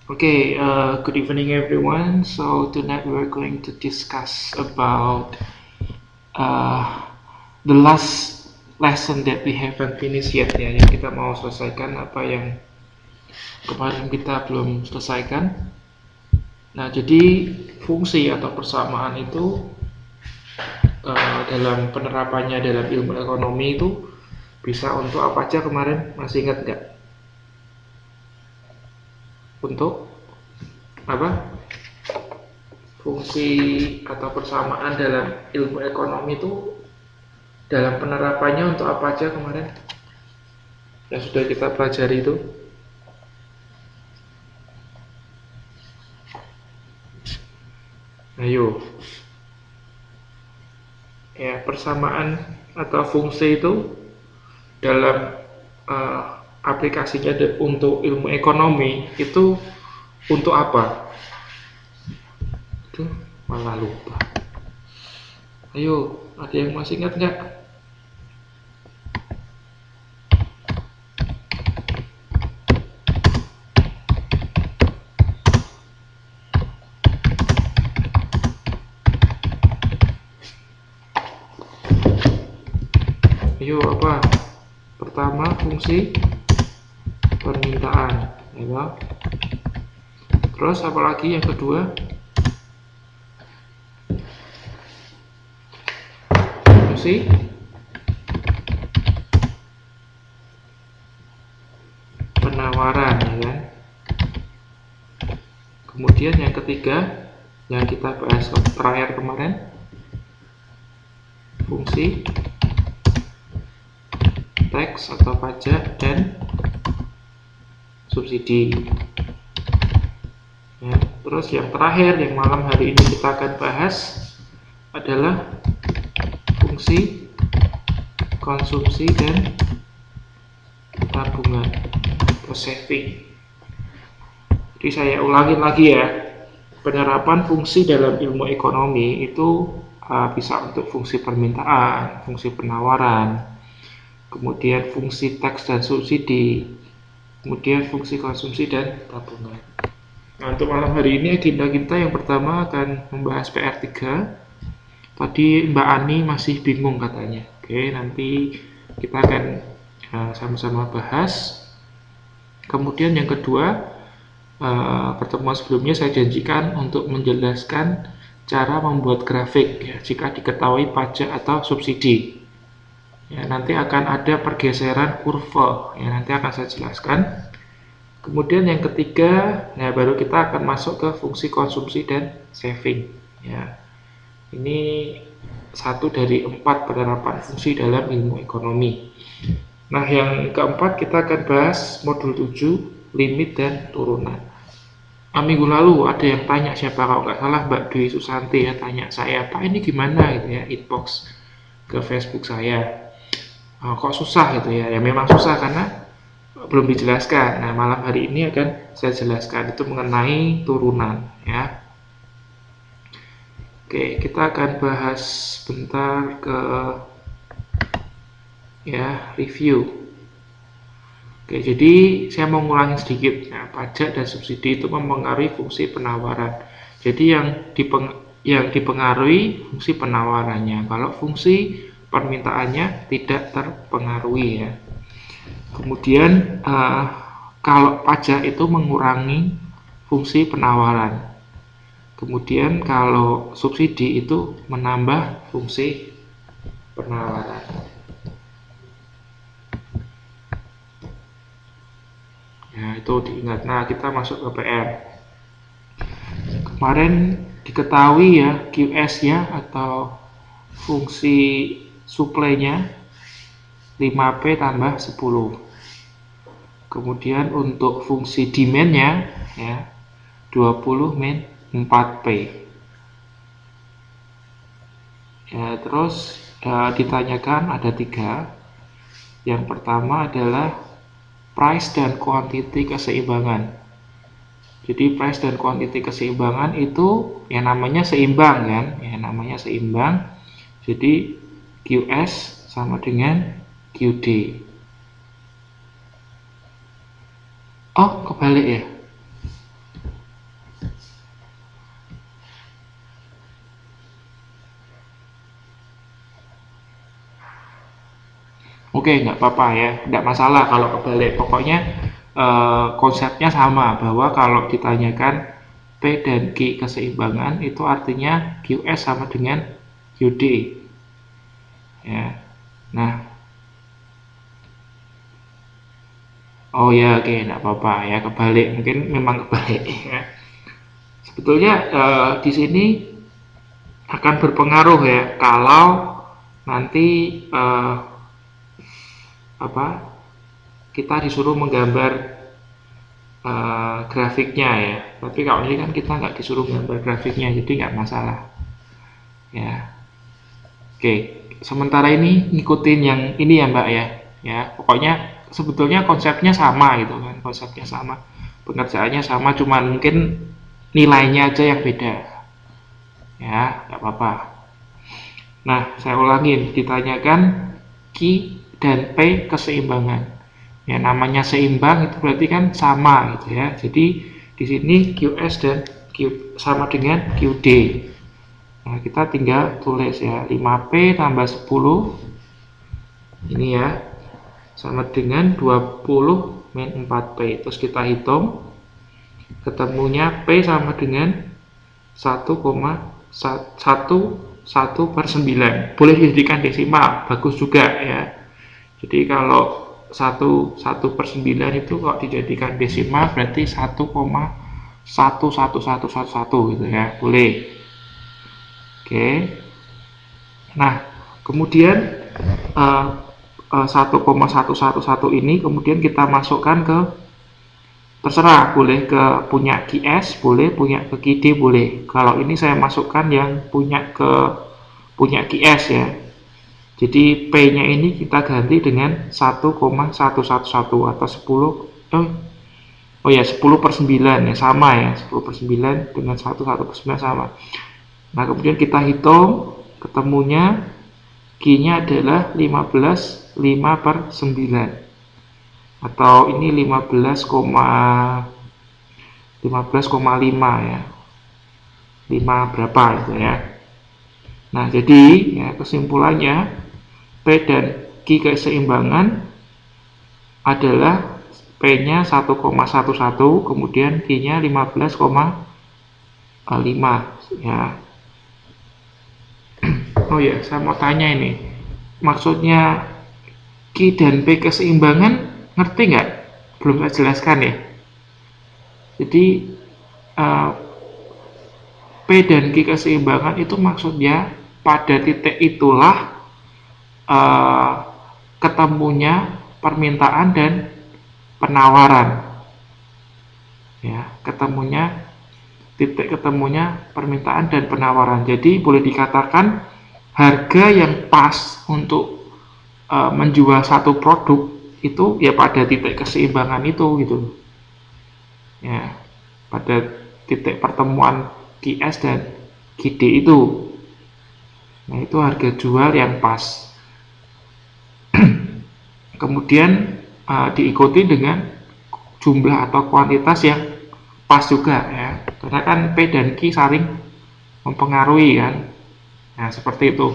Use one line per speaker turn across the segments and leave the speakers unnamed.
Okay, good evening everyone. So tonight we're going to discuss about uh, the last lesson that we haven't finished yet ya. Yang kita mau selesaikan apa yang kemarin kita belum selesaikan. Nah, jadi fungsi atau persamaan itu dalam penerapannya dalam ilmu ekonomi itu bisa untuk apa aja kemarin, masih ingat nggak? Untuk apa? Fungsi atau persamaan dalam ilmu ekonomi itu dalam penerapannya untuk apa aja kemarin yang sudah kita pelajari itu? Ayo, ya, persamaan atau fungsi itu dalam uh, aplikasinya untuk ilmu ekonomi itu untuk apa? Itu malah lupa. Ayo, ada yang masih ingat nggak? Ayo, apa? Pertama, fungsi permintaan, ya. Terus apalagi yang kedua? Fungsi penawaran, ya kan? Kemudian yang ketiga yang kita bahas terakhir kemarin, fungsi tax atau pajak dan subsidi. Ya, terus yang terakhir yang malam hari ini kita akan bahas adalah fungsi konsumsi dan tabungan atau saving. Jadi saya ulangi lagi ya, penerapan fungsi dalam ilmu ekonomi itu bisa untuk fungsi permintaan, fungsi penawaran, kemudian fungsi tax dan subsidi, kemudian fungsi konsumsi dan tabungan. Nah, untuk malam hari ini agenda kita yang pertama akan membahas PR3. Tadi Mbak Ani masih bingung katanya. Oke, nanti kita akan sama-sama bahas. Kemudian yang kedua, pertemuan sebelumnya saya janjikan untuk menjelaskan cara membuat grafik ya, jika diketahui pajak atau subsidi. Ya, nanti akan ada pergeseran kurva, ya nanti akan saya jelaskan. Kemudian yang ketiga, ya baru kita akan masuk ke fungsi konsumsi dan saving. Ya, ini satu dari 4 penerapan fungsi dalam ilmu ekonomi. Nah, yang keempat kita akan bahas modul 7, limit dan turunan. Minggu lalu ada yang tanya, siapa kalau nggak salah Mbak Dwi Susanti ya, tanya saya, Pak ini gimana gitu ya, inbox ke Facebook saya. Kok susah gitu ya, ya memang susah karena belum dijelaskan. Nah, malam hari ini akan saya jelaskan itu mengenai turunan ya. Oke, kita akan bahas sebentar ke ya review. Oke, jadi saya mau ngulangi sedikit. Nah, pajak dan subsidi itu mempengaruhi fungsi penawaran. Jadi yang dipengaruhi fungsi penawarannya. Kalau fungsi permintaannya tidak terpengaruhi ya. Kemudian kalau pajak itu mengurangi fungsi penawaran. Kemudian kalau subsidi itu menambah fungsi penawaran. Ya, itu diingat. Nah, kita masuk ke PR. Kemarin diketahui ya QS-nya atau fungsi supply-nya 5P tambah 10. Kemudian untuk fungsi demand-nya ya 20 min 4P. Ya, terus ditanyakan ada 3. Yang pertama adalah price dan quantity keseimbangan. Jadi price dan quantity keseimbangan itu yang namanya seimbang kan, ya namanya seimbang. Jadi QS sama dengan QD. Oh, kebalik ya. Oke, nggak apa-apa ya, nggak masalah kalau kebalik. Pokoknya konsepnya sama, bahwa kalau ditanyakan P dan Q keseimbangan itu artinya QS sama dengan QD ya. Nah, oh ya, oke, nggak apa-apa ya, kebalik, mungkin memang kebalik ya. Sebetulnya di sini akan berpengaruh ya kalau nanti kita disuruh menggambar grafiknya ya. Tapi kalau ini kan kita nggak disuruh gambar grafiknya, jadi nggak masalah ya. Oke, sementara ini ngikutin yang ini ya Mbak ya. Ya, pokoknya sebetulnya konsepnya sama gitu kan, konsepnya sama, pengerjaannya sama, cuman mungkin nilainya aja yang beda ya, nggak apa-apa. Nah, saya ulangin, ditanyakan Q dan P keseimbangan ya, namanya seimbang itu berarti kan sama gitu ya. Jadi di sini QS dan Q sama dengan QD. Nah, kita tinggal tulis ya, 5P tambah 10 ini ya sama dengan 20 min 4P. Terus kita hitung, ketemunya P sama dengan 1,1 boleh dijadikan desimal, bagus juga ya. Jadi kalau 1/9 itu kalau dijadikan desimal berarti 1,11111 gitu ya, boleh. Oke. Nah, kemudian 1,111 ini kemudian kita masukkan ke, terserah, boleh ke punya QS, boleh punya ke QD, boleh. Kalau ini saya masukkan yang punya QS ya. Jadi P-nya ini kita ganti dengan 1,111 atau 10/9 ya, sama ya, 10/9 dengan 1/9 sama. Nah, kemudian kita hitung, ketemunya Q-nya adalah 15/9 atau ini 15,5 ya, 5 berapa gitu ya. Nah, jadi ya, kesimpulannya P dan Q keseimbangan adalah P-nya 1,11, kemudian Q-nya 15,5 ya. Oh ya, saya mau tanya ini, maksudnya Q dan P keseimbangan ngerti nggak? Belum saya jelaskan ya. Jadi P dan Q keseimbangan itu maksudnya pada titik itulah ketemunya permintaan dan penawaran ya, titik ketemunya permintaan dan penawaran. Jadi boleh dikatakan harga yang pas untuk menjual satu produk itu ya pada titik keseimbangan itu gitu ya, pada titik pertemuan QS dan QD itu. Nah, itu harga jual yang pas. Kemudian diikuti dengan jumlah atau kuantitas yang pas juga ya, karena kan P dan Q saling mempengaruhi kan. Nah, seperti itu.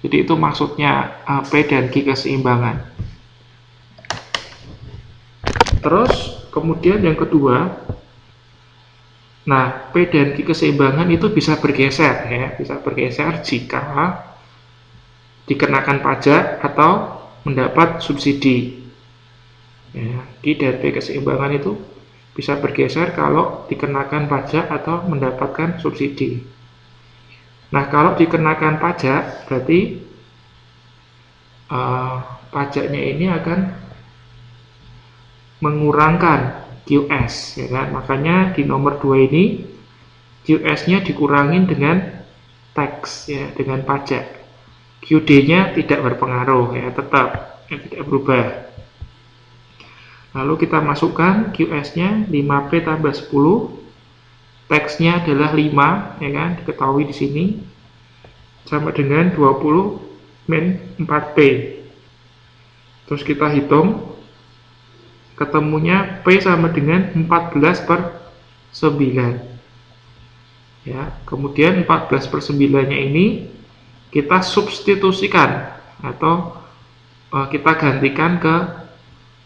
Jadi itu maksudnya P dan Q keseimbangan. Terus kemudian yang kedua, nah, P dan Q keseimbangan itu bisa bergeser ya, bisa bergeser jika dikenakan pajak atau mendapat subsidi ya. Q dan P keseimbangan itu bisa bergeser kalau dikenakan pajak atau mendapatkan subsidi. Nah, kalau dikenakan pajak berarti pajaknya ini akan mengurangkan QS ya kan? Makanya di nomor 2 ini QS-nya dikurangin dengan tax ya, dengan pajak. QD-nya tidak berpengaruh ya, tetap ya, tidak berubah. Lalu kita masukkan QS-nya 5P tambah 10, tax-nya adalah 5 ya kan, diketahui di sini, sama dengan 20 min 4P. Terus kita hitung, ketemunya P sama dengan 14/9 ya. Kemudian 14/9 nya ini kita substitusikan atau kita gantikan ke,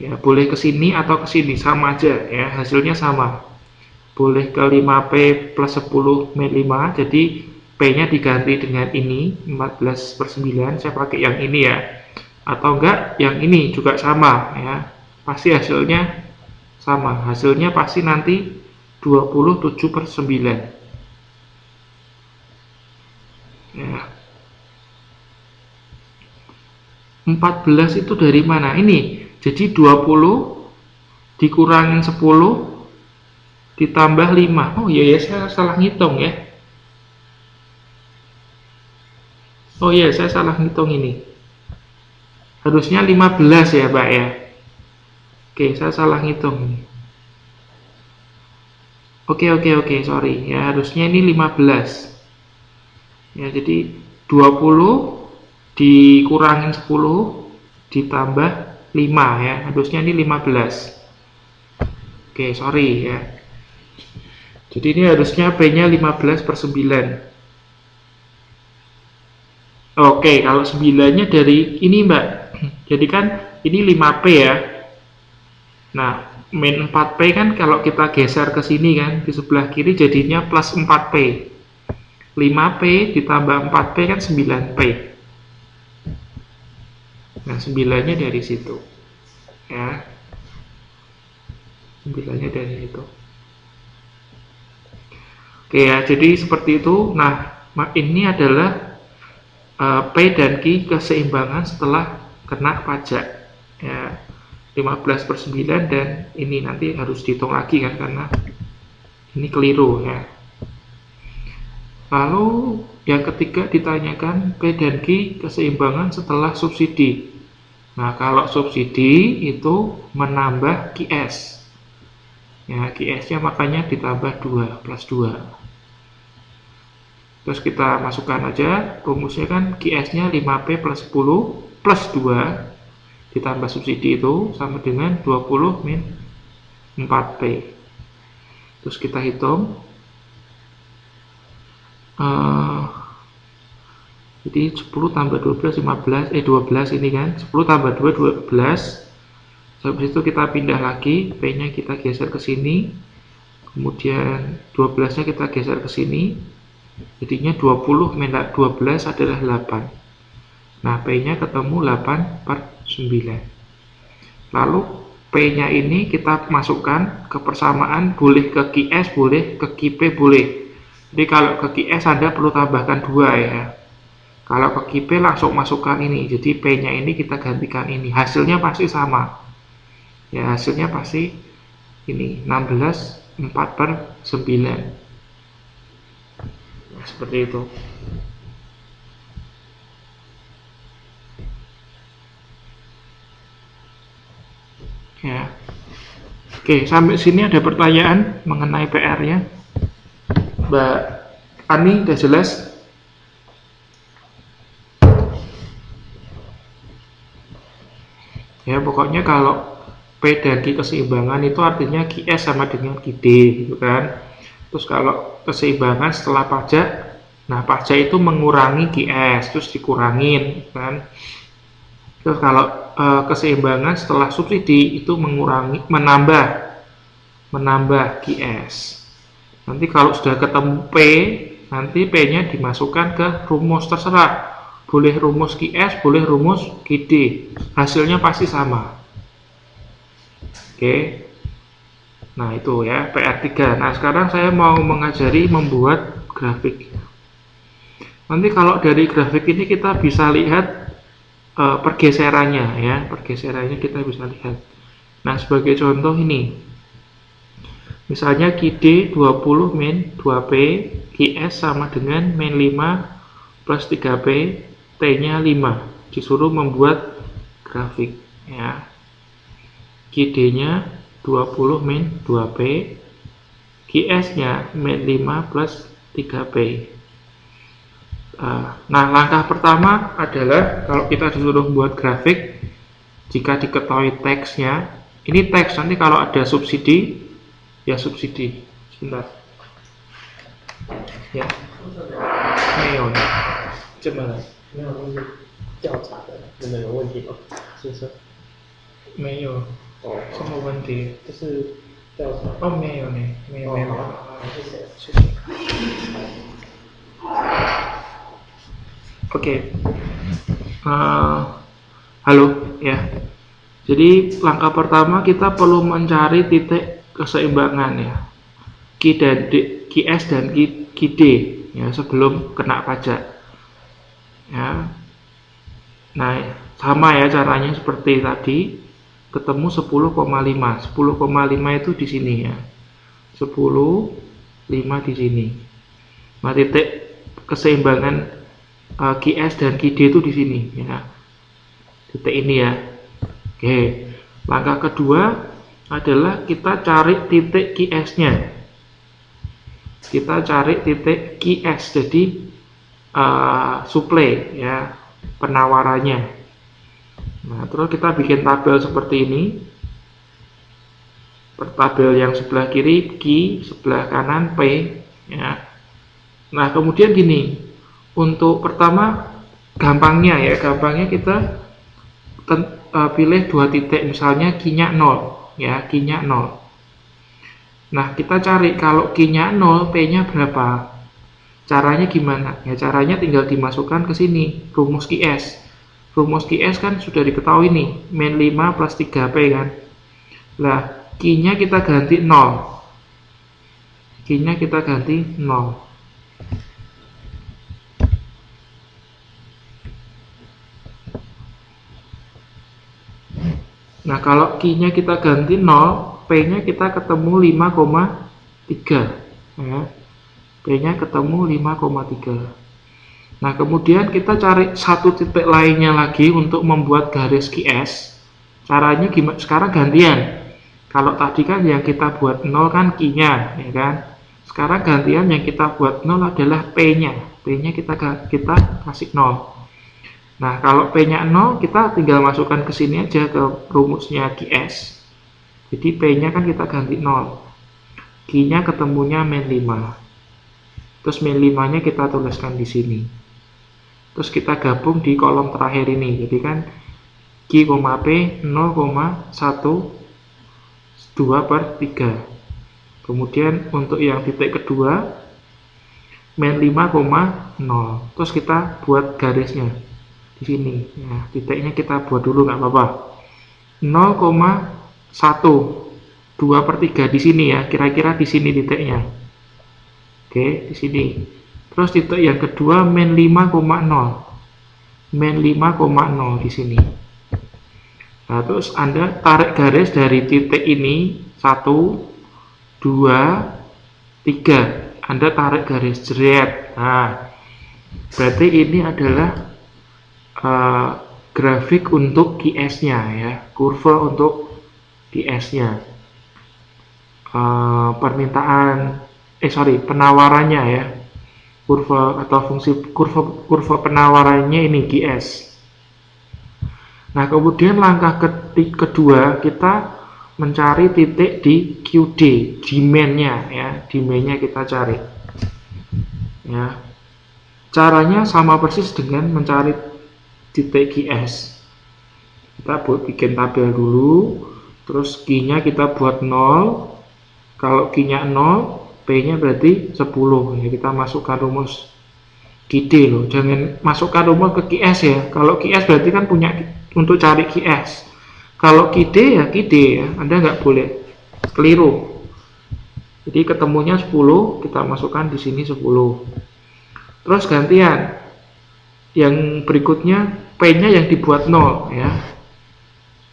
ya boleh ke sini atau ke sini, sama aja ya, hasilnya sama. Boleh ke 5P plus 10 min 5, jadi P-nya diganti dengan ini 14/9, saya pakai yang ini ya, atau enggak yang ini juga sama ya, pasti hasilnya sama, hasilnya pasti nanti 27/9 ya. 14 itu dari mana? Ini, jadi 20 dikurangin 10 ditambah 5. Oh iya ya, saya salah ngitung ya. Oh iya, saya salah ngitung ini. Harusnya 15 ya, Mbak ya. Oke, saya salah ngitung. Oke, sorry. Ya, harusnya ini 15. Ya, jadi 20 dikurangin 10 ditambah 5 ya. Harusnya ini 15. Oke, sorry ya. Jadi ini harusnya P-nya 15/9. Oke, kalau 9-nya dari ini, Mbak. Jadi kan ini 5P ya. Nah, min 4P kan kalau kita geser ke sini kan, di sebelah kiri jadinya plus 4P. 5P ditambah 4P kan 9P. Nah, 9-nya dari situ. Ya. 9-nya dari situ. Oke ya, jadi seperti itu. Nah, ini adalah P dan Q keseimbangan setelah kena pajak ya, 15/9, dan ini nanti harus dihitung lagi kan karena ini keliru ya. Lalu yang ketiga ditanyakan P dan Q keseimbangan setelah subsidi. Nah, kalau subsidi itu menambah QS ya, QS nya makanya ditambah 2 plus 2. Terus kita masukkan aja rumusnya kan, QS-nya 5P plus 10 plus 2 ditambah subsidi itu sama dengan 20 min 4P. Terus kita hitung. Jadi 10 tambah 12, 12 ini kan. 10 tambah 2, 12. Habis itu kita pindah lagi, P-nya kita geser ke sini. Kemudian 12-nya kita geser ke sini. Jadinya 20 min 12 adalah 8. Nah, P-nya ketemu 8/9. Lalu P-nya ini kita masukkan ke persamaan, boleh ke QS, boleh ke QP, boleh. Jadi kalau ke QS Anda perlu tambahkan 2 ya. Kalau ke QP langsung masukkan ini. Jadi P-nya ini kita gantikan ini. Hasilnya pasti sama. Ya, hasilnya pasti ini 16 4/9. Seperti itu. Ya. Oke, sampai sini ada pertanyaan mengenai PR-nya? Mbak Ani, udah jelas? Ya, pokoknya kalau P dan Q keseimbangan itu artinya QS sama dengan QD gitu kan. Terus kalau keseimbangan setelah pajak, nah pajak itu mengurangi QS, terus dikurangin kan. Terus kalau keseimbangan setelah subsidi itu menambah QS. Nanti kalau sudah ketemu P, nanti P-nya dimasukkan ke rumus terserah. Boleh rumus QS, boleh rumus QD. Hasilnya pasti sama. Oke. Nah, itu ya PR3. Nah, sekarang saya mau mengajari membuat grafik. Nanti kalau dari grafik ini kita bisa lihat pergeserannya ya. Pergeserannya kita bisa lihat. Nah, sebagai contoh ini. Misalnya QD 20 min 2P, QS sama dengan min 5 plus 3P, T-nya 5. Disuruh membuat grafik ya. QD-nya 20 min 2P, QS-nya min 5 plus 3P. Nah, langkah pertama adalah kalau kita disuruh buat grafik, jika diketahui teksnya, ini teks, nanti kalau ada subsidi, ya subsidi. Sebentar. Ya. 没有呢，这么没有东西调查的，真的有问题吗？没有，什么问题？
就是叫什么？
哦，没有呢，没有，没有。
谢谢。
谢谢。Oke. Halo, ya. Jadi langkah pertama kita perlu mencari titik keseimbangan ya. QS dan QD ya sebelum kena pajak. Ya. Nah, sama ya caranya seperti tadi. Ketemu 10,5. 10,5 itu di sini ya. 10,5 di sini. Nah, titik keseimbangan QS dan QD itu di sini ya. Titik ini ya. Oke. Langkah kedua adalah kita cari titik QS-nya. Kita cari titik QS, jadi supply ya, penawarannya. Nah, terus kita bikin tabel seperti ini. Tabel yang sebelah kiri Q, sebelah kanan P ya. Nah, kemudian gini. Untuk pertama gampangnya kita pilih dua titik, misalnya Q-nya 0 ya, Q-nya 0. Nah, kita cari kalau Q-nya 0, P-nya berapa. Caranya gimana? Ya, caranya tinggal dimasukkan ke sini, rumus QS. Rumus QS kan sudah diketahui nih, min 5 plus 3P kan. Nah, Q-nya kita ganti 0. Q-nya kita ganti 0. Nah, kalau Q-nya kita ganti 0, P-nya kita ketemu 5,3 ya. P-nya ketemu 5,3. Nah, kemudian kita cari satu titik lainnya lagi untuk membuat garis QS. Caranya gimana? Sekarang gantian. Kalau tadi kan yang kita buat 0 kan Q-nya ya kan. Sekarang gantian yang kita buat 0 adalah P-nya. P-nya kita kasih 0. Nah, kalau P-nya 0, kita tinggal masukkan ke sini aja ke rumusnya QS. Jadi P-nya kan kita ganti 0. Q-nya ketemunya min 5. Terus min 5-nya kita tuliskan di sini. Terus kita gabung di kolom terakhir ini. Jadi kan Q, P 0,12/3. Kemudian untuk yang titik kedua min 5,0. Terus kita buat garisnya di sini ya, titiknya kita buat dulu nggak apa-apa. 0,12/3 di sini ya, kira-kira di sini titiknya. Oke, di sini. Terus titik yang kedua min 5,0. Min 5,0 di sini. Nah, terus Anda tarik garis dari titik ini 1, 2, 3. Anda tarik garis jeret. Nah, berarti ini adalah grafik untuk QS-nya ya, kurva untuk QS-nya. Penawarannya ya. Kurva atau fungsi kurva penawarannya ini QS. Nah, kemudian langkah kedua kita mencari titik di QD, demand-nya ya, demand-nya kita cari. Ya. Caranya sama persis dengan mencari titik QS. Kita bikin tabel dulu, terus Q-nya kita buat 0. Kalau Q-nya 0, P-nya berarti 10 ya, kita masukkan rumus QD loh, jangan masukkan rumus ke QS ya. Kalau QS berarti kan punya untuk cari QS. Kalau QD ya QD ya, Anda nggak boleh keliru. Jadi ketemunya 10, kita masukkan di sini 10. Terus gantian yang berikutnya P-nya yang dibuat 0 ya.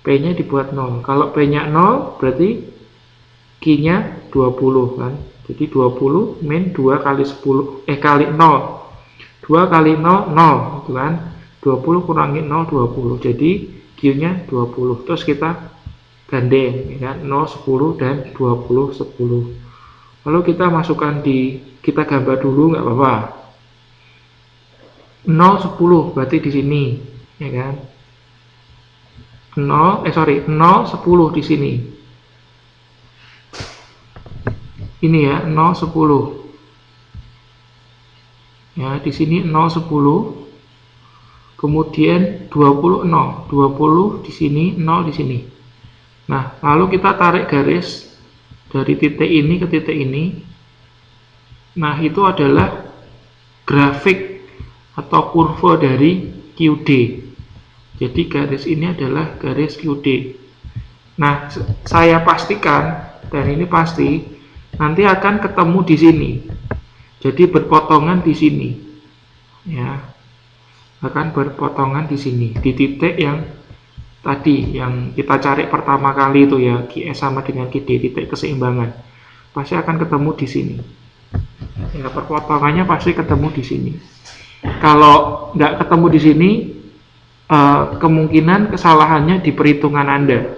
P-nya dibuat 0. Kalau P-nya 0 berarti Q-nya 20 kan. Jadi 20 min 2 kali 10 kali 0. 2 kali 0 0 gitu kan. 20 kurangi 0 20. Jadi Q-nya 20. Terus kita gandeng ya kan, 0 10 dan 20 10. Lalu kita masukkan kita gambar dulu nggak apa-apa. 0 10 berarti di sini ya kan. 0 10 di sini. Ini ya 0 10. Ya, di sini 0 10. kemudian 20, 0, 20 di sini, 0 di sini. Nah, lalu kita tarik garis dari titik ini ke titik ini. Nah, itu adalah grafik atau kurva dari QD. Jadi garis ini adalah garis QD. Nah, saya pastikan, dan ini pasti, nanti akan ketemu di sini. Jadi berpotongan di sini. Ya. Akan berpotongan di sini, di titik yang tadi yang kita cari pertama kali itu ya, QS sama dengan QD, titik keseimbangan. Pasti akan ketemu di sini. Ya, perpotongannya pasti ketemu di sini. Kalau nggak ketemu di sini, kemungkinan kesalahannya di perhitungan Anda.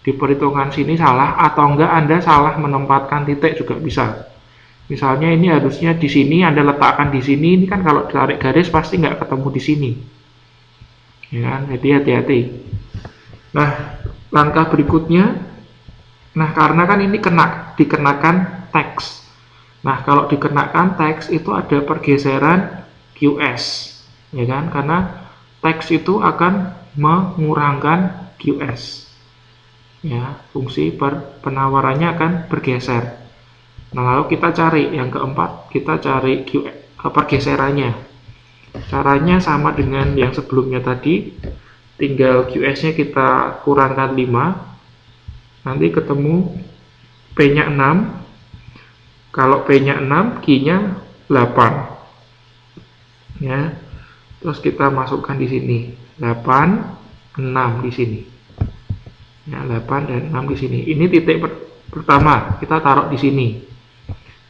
Di perhitungan sini salah, atau enggak Anda salah menempatkan titik juga bisa. Misalnya ini harusnya di sini, Anda letakkan di sini. Ini kan kalau tarik garis pasti nggak ketemu di sini. Ya kan? Jadi hati-hati. Nah, langkah berikutnya, nah karena kan ini dikenakan teks. Nah, kalau dikenakan teks itu ada pergeseran QS, ya kan? Karena teks itu akan mengurangkan QS. Ya, fungsi penawarannya akan bergeser. Nah, lalu kita cari yang keempat, kita cari pergeserannya. Caranya sama dengan yang sebelumnya tadi, tinggal QS-nya kita kurangkan 5, nanti ketemu P-nya 6. Kalau P-nya 6, Q-nya 8. Ya. Terus kita masukkan di sini 8, 6 di sini. Ya, 8 dan 6 di sini. Ini titik pertama, kita taruh di sini.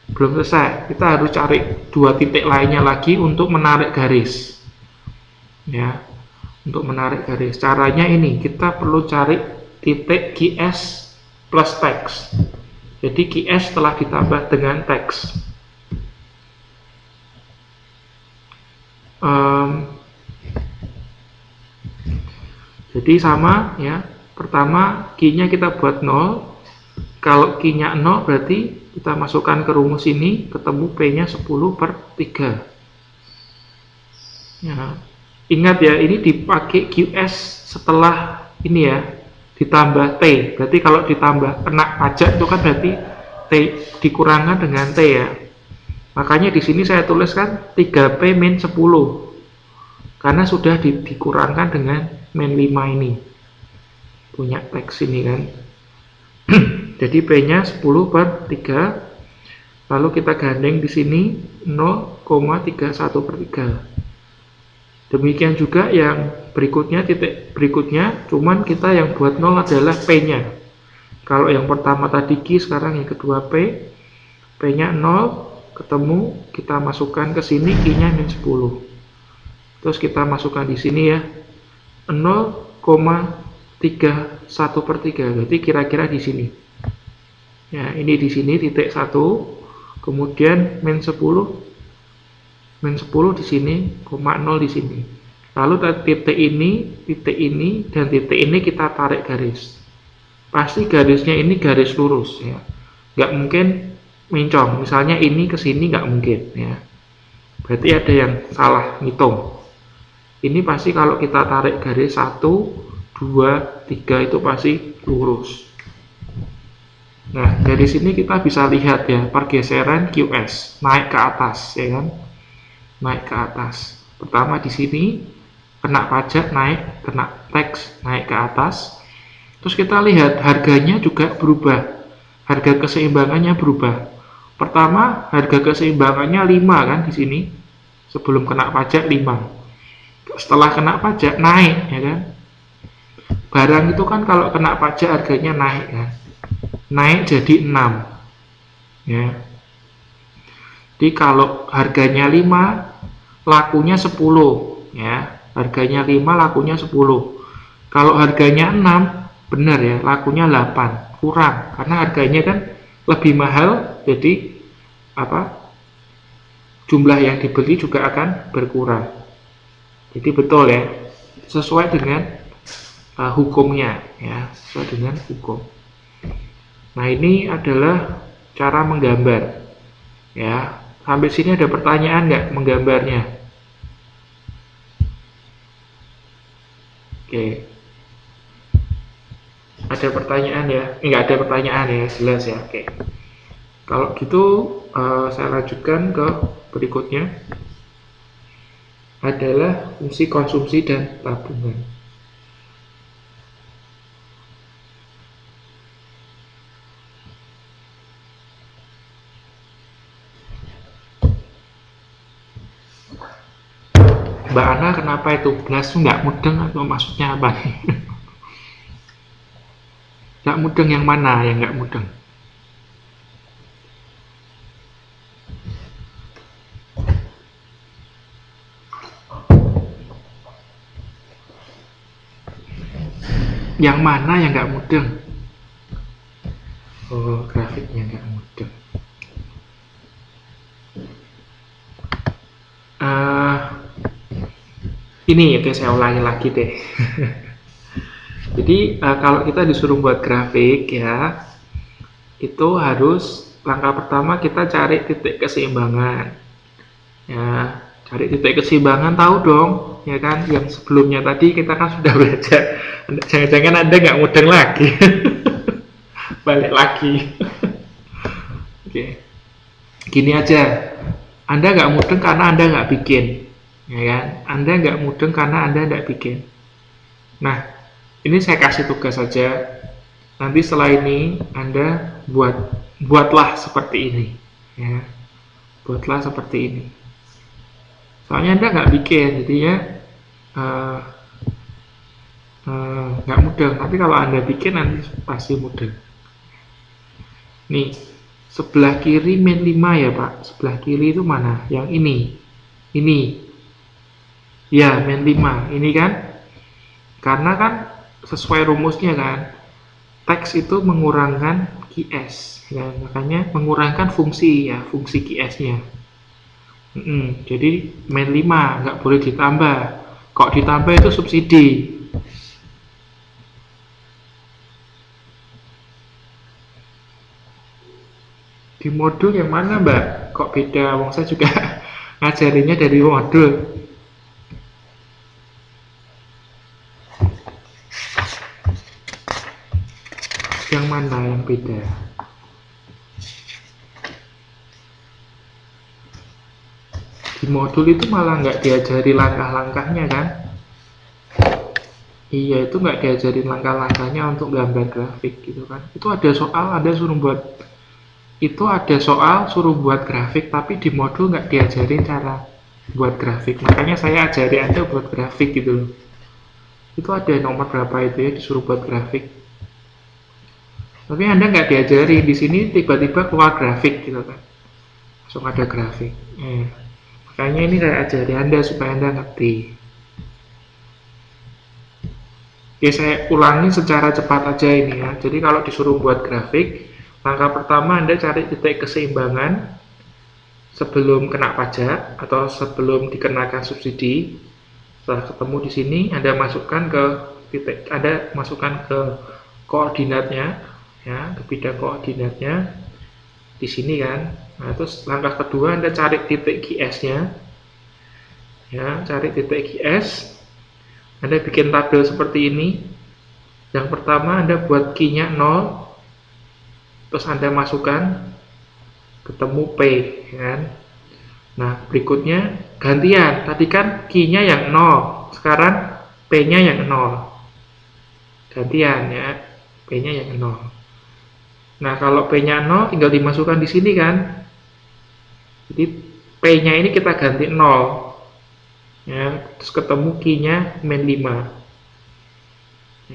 Belum selesai, kita harus cari 2 titik lainnya lagi untuk menarik garis. Ya. Untuk menarik garis. Caranya ini, kita perlu cari titik QS plus teks. Jadi QS telah ditambah dengan teks. Jadi sama ya. Pertama Q-nya kita buat 0. Kalau Q-nya 0 berarti kita masukkan ke rumus ini, ketemu P-nya 10/3. Ya. Ingat ya, ini dipakai QS setelah ini ya, ditambah T. Berarti kalau ditambah kena pajak itu kan berarti T dikurangkan dengan T ya. Makanya di sini saya tuliskan 3P min 10. Karena sudah dikurangkan dengan min 5 ini. Punya teks ini kan. Jadi P-nya 10/3. Lalu kita gandeng di sini 0,31/3. Demikian juga yang berikutnya, titik berikutnya, cuman kita yang buat 0 adalah P-nya. Kalau yang pertama tadi Q, sekarang yang kedua P. P-nya 0, ketemu, kita masukkan ke sini, Q-nya min 10. Terus kita masukkan di sini ya, 0,31/3, berarti kira-kira di sini. Ya, ini di sini titik 1, kemudian min 10 di sini, 0 di sini. Lalu titik ini, dan titik ini kita tarik garis. Pasti garisnya ini garis lurus ya. Nggak mungkin mincong. Misalnya ini ke sini nggak mungkin ya. Berarti ada yang salah ngitung. Ini pasti kalau kita tarik garis 1, 2, 3 itu pasti lurus. Nah, dari sini kita bisa lihat ya pergeseran QS naik ke atas ya kan. Naik ke atas. Pertama di sini kena pajak naik, kena teks naik ke atas. Terus kita lihat harganya juga berubah. Harga keseimbangannya berubah. Pertama harga keseimbangannya 5 kan di sini. Sebelum kena pajak 5. Setelah kena pajak naik ya kan. Barang itu kan kalau kena pajak harganya naik kan. Naik jadi 6. Ya. Jadi kalau harganya 5, lakunya 10 ya. Harganya 5, lakunya 10. Kalau harganya 6, benar ya, lakunya 8. Kurang karena harganya kan lebih mahal, jadi jumlah yang dibeli juga akan berkurang. Jadi betul ya, sesuai dengan hukumnya ya, sesuai dengan hukum. Nah, ini adalah cara menggambar ya. Sampai sini ada pertanyaan nggak menggambarnya? Oke. Ada pertanyaan ya? Nggak ada pertanyaan ya, jelas ya. Oke. Kalau gitu saya lanjutkan ke berikutnya adalah fungsi konsumsi dan tabungan. Mbak Ana, kenapa itu blas nggak mudeng atau maksudnya apa nih? Nggak mudeng yang mana yang nggak mudeng? Yang mana yang nggak mudeng? Oh, grafiknya nggak mudeng. Ini oke, saya ulangi lagi deh. Jadi kalau kita disuruh buat grafik ya, itu harus langkah pertama kita cari titik keseimbangan. Ya, cari titik keseimbangan tahu dong, ya kan? Yang sebelumnya tadi kita kan sudah belajar. Jangan-jangan Anda nggak mudeng lagi. Balik lagi. Oke. Gini aja. Anda nggak mudeng karena Anda nggak bikin. Ya kan? Anda nggak mudeng karena Anda nggak bikin. Nah, ini saya kasih tugas saja. Nanti setelah ini Anda buatlah seperti ini, ya. Buatlah seperti ini. Soalnya Anda nggak bikin, jadinya nggak mudeng. Tapi kalau Anda bikin nanti pasti mudeng. Nih, sebelah kiri min 5 ya Pak. Sebelah kiri itu mana? Yang ini. Ini. Ya, min 5. Ini kan? Karena kan sesuai rumusnya kan, teks itu mengurangkan QS ya, makanya mengurangkan fungsi ya, fungsi QS-nya. Jadi min 5 nggak boleh ditambah. Kok ditambah itu subsidi. Di modul yang mana Mbak? Kok beda? Wong saya juga ngajarinya dari modul. Yang mana yang beda? Di modul itu malah nggak diajari langkah-langkahnya kan? Iya, itu nggak diajarin langkah-langkahnya untuk gambar grafik gitu kan? Itu ada soal, ada suruh buat. Itu ada soal suruh buat grafik, tapi di modul nggak diajarin cara buat grafik. Makanya saya ajari Anda buat grafik gitu loh. Itu ada nomor berapa itu ya disuruh buat grafik. Tapi Anda nggak diajari, di sini tiba-tiba keluar grafik gitu kan. Langsung ada grafik. Makanya ini saya ajari Anda supaya Anda ngerti. Oke, saya ulangi secara cepat aja ini ya. Jadi kalau disuruh buat grafik, langkah pertama Anda cari titik keseimbangan sebelum kena pajak atau sebelum dikenakan subsidi. Setelah ketemu di sini, Anda masukkan ke titik, Anda masukkan ke koordinatnya. Ya, ke bidang koordinatnya di sini kan. Nah, terus langkah kedua Anda cari titik QS-nya. Ya, cari titik QS. Anda bikin tabel seperti ini. Yang pertama Anda buat Q-nya 0. Terus Anda masukkan ketemu P, kan? Nah, berikutnya gantian. Tadi kan Q-nya yang 0, sekarang P-nya yang 0. Gantian ya, P-nya yang 0. Nah, kalau P-nya 0 tinggal dimasukkan di sini kan. Jadi P-nya ini kita ganti 0. Ya, terus ketemu Q-nya min 5.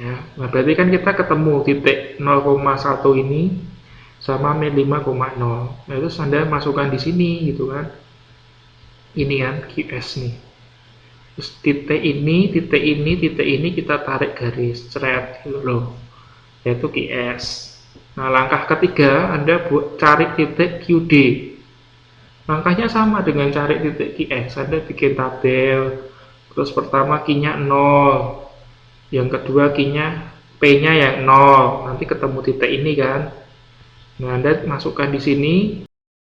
Ya, nah berarti kan kita ketemu titik 0,1 ini sama min 5,0. Nah, terus Anda masukkan di sini gitu kan. Ini kan QS nih. Terus titik ini, titik ini, titik ini kita tarik garis ceret gitu loh. Yaitu QS. Nah, langkah ketiga Anda cari titik QD. Langkahnya sama dengan cari titik QS. Anda bikin tabel. Terus pertama Q-nya 0. Yang kedua Q-nya P-nya yang 0. Nanti ketemu titik ini kan. Nah, Anda masukkan di sini.